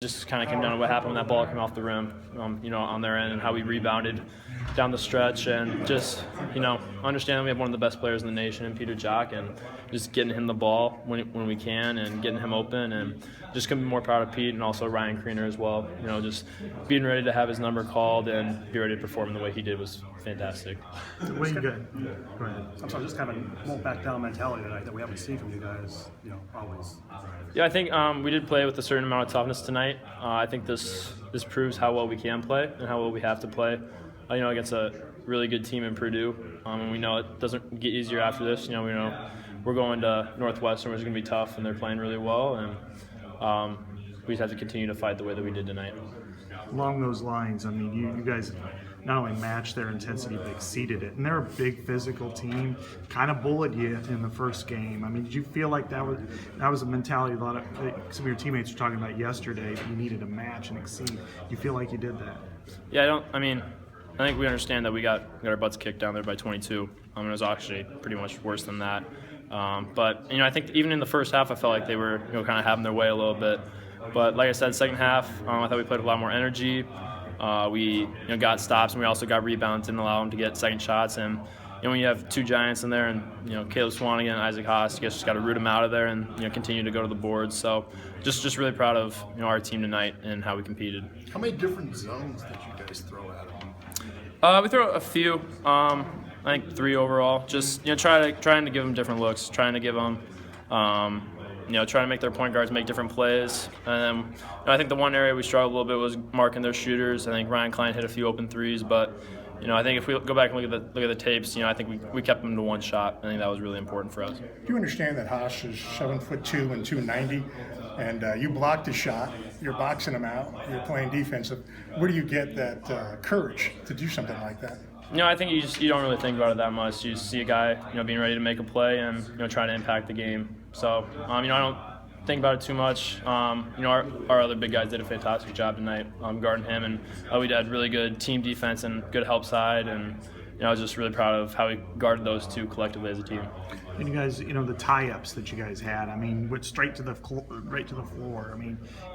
Just kind of came down to what happened when that ball came off the rim, on their end, and how we rebounded down the stretch, and just, understanding we have one of the best players in the nation in Peter Jock, and just getting him the ball when we can, and getting him open, and just couldn't be more proud of Pete and also Ryan Kriener as well. Just being ready to have his number called and be ready to perform the way he did was fantastic. Way good. Go ahead. I'm sorry, just kind of a won't back down mentality tonight that we haven't seen from you guys, always. Yeah, I think we did play with a certain amount of toughness tonight. I think this proves how well we can play and how well we have to play, against a really good team in Purdue. And we know it doesn't get easier after this. We know we're going to Northwestern, which is going to be tough, and they're playing really well. And we just have to continue to fight the way that we did tonight. Along those lines, you guys not only matched their intensity, but exceeded it. And they're a big physical team, kind of bullied you in the first game. Did you feel like that was a mentality some of your teammates were talking about yesterday, that you needed to match and exceed? Do you feel like you did that? Yeah, I think we understand that we got our butts kicked down there by 22. It was actually pretty much worse than that. But I think even in the first half, I felt like they were kind of having their way a little bit. But like I said, second half, I thought we played with a lot more energy. We got stops, and we also got rebounds, didn't allow them to get second shots. And when you have two giants in there, and Caleb Swanigan and Isaac Haas, you just got to root them out of there and continue to go to the boards. So just really proud of our team tonight and how we competed. How many different zones did you guys throw at them? We throw a few. I think 3 overall. Just trying to give them different looks, trying to give them. Trying to make their point guards make different plays. And then I think the one area we struggled a little bit was marking their shooters. I think Ryan Klein hit a few open threes, but I think if we go back and look at the tapes, I think we kept them to one shot. I think that was really important for us. Do you understand that Haas is 7'2" and 290, and you blocked his shot? You're boxing him out. You're playing defensive. Where do you get that courage to do something like that? I think you don't really think about it that much. You just see a guy, being ready to make a play and trying to impact the game. So, I don't think about it too much. Our other big guys did a fantastic job tonight, guarding him, and we did really good team defense and good help side. And I was just really proud of how we guarded those two collectively as a team. And you guys, the tie-ups that you guys had, went straight to the floor.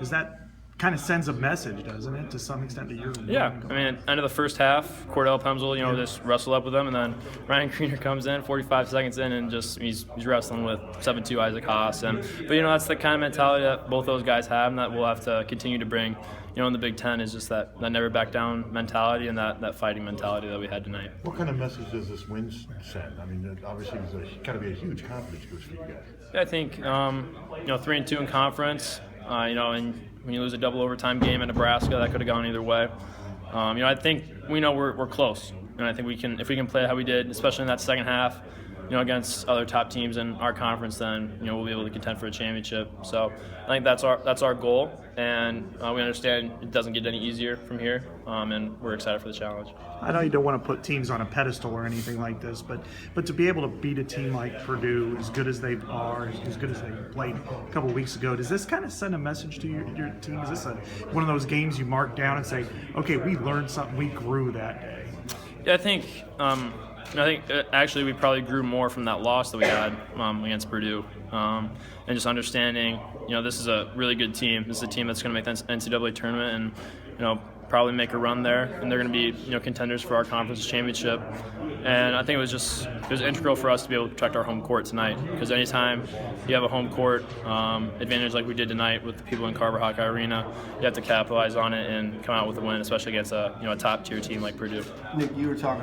Is that kind of sends a message, doesn't it, to some extent to you? Yeah, end of the first half, Cordell Pemsel, just wrestled up with them, and then Ryan Kriener comes in 45 seconds in and just he's wrestling with 7'2" Isaac Haas. But that's the kind of mentality that both those guys have, and that we'll have to continue to bring. In the Big Ten is just that never back down mentality and that fighting mentality that we had tonight. What kind of message does this win send? Obviously it's got to be a huge confidence boost for you guys. Yeah, I think 3-2 in conference. And when you lose a double overtime game in Nebraska, that could have gone either way. I think we know we're close, and I think if we can play how we did, especially in that second half, against other top teams in our conference, then we'll be able to contend for a championship. So I think that's our goal, and we understand it doesn't get any easier from here, and we're excited for the challenge. I know you don't want to put teams on a pedestal or anything like this, but to be able to beat a team like Purdue, as good as they are, as good as they played a couple of weeks ago, does this kind of send a message to your team? Is this one of those games you mark down and say, okay, we learned something, we grew that day? Yeah, I think actually we probably grew more from that loss that we had against Purdue, and just understanding, this is a really good team. This is a team that's going to make the NCAA tournament and, probably make a run there, and they're going to be, contenders for our conference championship. And I think it was integral for us to be able to protect our home court tonight, because anytime you have a home court advantage like we did tonight with the people in Carver Hawkeye Arena, you have to capitalize on it and come out with a win, especially against a top tier team like Purdue. Nick, you were talking